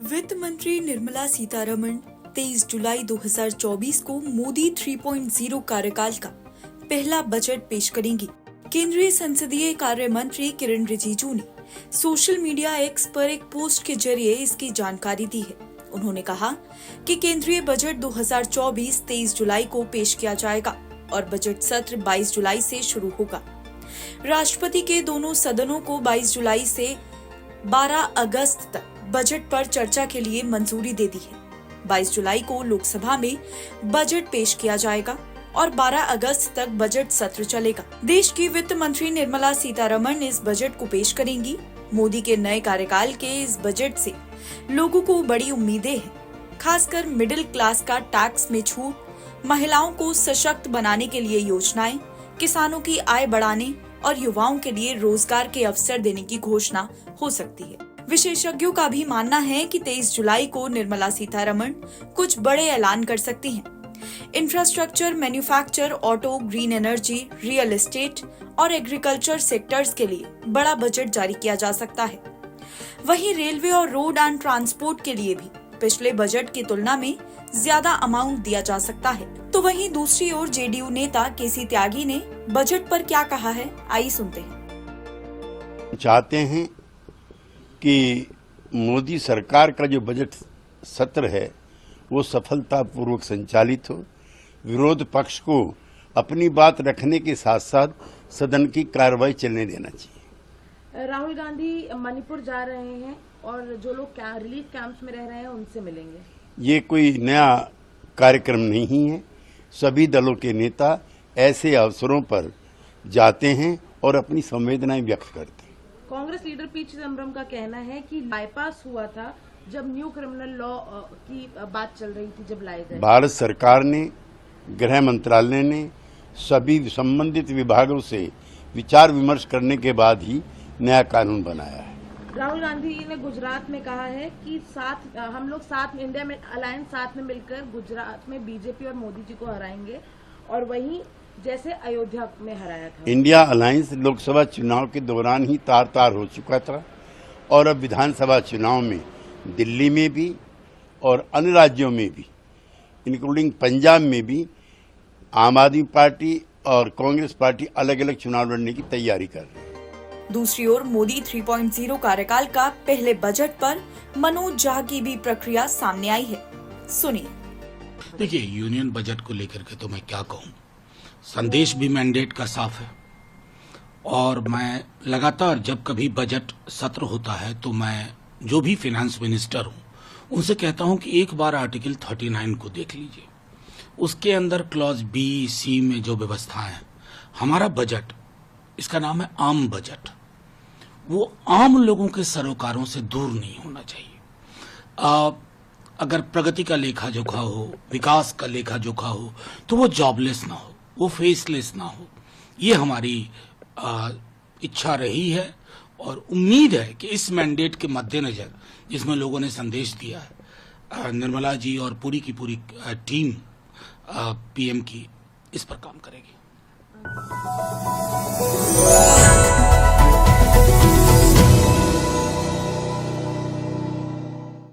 वित्त मंत्री निर्मला सीतारमण 23 जुलाई 2024 को मोदी 3.0 कार्यकाल का पहला बजट पेश करेंगी। केंद्रीय संसदीय कार्य मंत्री किरण रिजिजू ने सोशल मीडिया एक्स पर एक पोस्ट के जरिए इसकी जानकारी दी है। उन्होंने कहा कि केंद्रीय बजट 2024 23 जुलाई को पेश किया जाएगा और बजट सत्र 22 जुलाई से शुरू होगा। राष्ट्रपति के दोनों सदनों को 22 जुलाई से 12 अगस्त तक बजट पर चर्चा के लिए मंजूरी दे दी है। 22 जुलाई को लोकसभा में बजट पेश किया जाएगा और 12 अगस्त तक बजट सत्र चलेगा। देश की वित्त मंत्री निर्मला सीतारमण इस बजट को पेश करेंगी। मोदी के नए कार्यकाल के इस बजट से लोगों को बड़ी उम्मीदें हैं, खासकर मिडिल क्लास का टैक्स में छूट, महिलाओं को सशक्त बनाने के लिए योजनाएं, किसानों की आय बढ़ाने और युवाओं के लिए रोजगार के अवसर देने की घोषणा हो सकती है। विशेषज्ञों का भी मानना है कि 23 जुलाई को निर्मला सीतारमण कुछ बड़े ऐलान कर सकती हैं। Infrastructure, manufacture, auto, green energy, real estate और एग्रीकल्चर सेक्टर्स के लिए बड़ा बजट जारी किया जा सकता है। वहीं रेलवे और रोड एंड ट्रांसपोर्ट के लिए भी पिछले बजट की तुलना में ज्यादा अमाउंट दिया जा सकता है। तो वहीं दूसरी ओर जेडीयू नेता केसी त्यागी ने बजट पर क्या कहा है, आइए सुनते हैं। चाहते हैं कि मोदी सरकार का जो बजट सत्र है वो सफलतापूर्वक संचालित हो, विरोध पक्ष को अपनी बात रखने के साथ साथ सदन की कार्रवाई चलने देना चाहिए। राहुल गांधी मणिपुर जा रहे हैं और जो लोग रिलीफ कैंप्स में रह रहे हैं उनसे मिलेंगे। ये कोई नया कार्यक्रम नहीं है। सभी दलों के नेता ऐसे अवसरों पर जाते हैं और अपनी संवेदनाएं व्यक्त करते हैं। कांग्रेस लीडर पी चिदम्बरम का कहना है कि बाईपास हुआ था जब न्यू क्रिमिनल लॉ की बात चल रही थी, जब लाए गए। भारत सरकार ने, गृह मंत्रालय ने सभी संबंधित विभागों से विचार विमर्श करने के बाद ही नया कानून बनाया है। राहुल गांधी ने गुजरात में कहा है कि हम लोग साथ में, इंडिया में अलायंस साथ में मिलकर गुजरात में बीजेपी और मोदी जी को हराएंगे, और वहीं जैसे अयोध्या में हराया था। इंडिया अलायंस लोकसभा चुनाव के दौरान ही तार तार हो चुका था और अब विधानसभा चुनाव में दिल्ली में भी और अन्य राज्यों में भी, इंक्लूडिंग पंजाब में भी, आम आदमी पार्टी और कांग्रेस पार्टी अलग अलग चुनाव लड़ने की तैयारी कर रही है। दूसरी ओर मोदी 3.0 कार्यकाल का पहले बजट पर मनोज झा की भी प्रक्रिया सामने आई है, सुनिए। देखिए, यूनियन बजट को लेकर के तो मैं क्या कहूँ, संदेश भी मैंडेट का साफ है और मैं लगातार जब कभी बजट सत्र होता है तो मैं जो भी फाइनेंस मिनिस्टर हूं उनसे कहता हूं कि एक बार आर्टिकल 39 को देख लीजिए। उसके अंदर क्लॉज बी, सी में जो व्यवस्थाएं हैं, हमारा बजट, इसका नाम है आम बजट, वो आम लोगों के सरोकारों से दूर नहीं होना चाहिए। अगर प्रगति का लेखा जोखा हो, विकास का लेखा जोखा हो, तो वो जॉबलेस ना हो, वो फेसलेस ना हो। ये हमारी इच्छा रही है और उम्मीद है कि इस मैंडेट के मद्देनजर, जिसमें लोगों ने संदेश दिया है, निर्मला जी और पूरी की पूरी टीम पीएम की इस पर काम करेगी।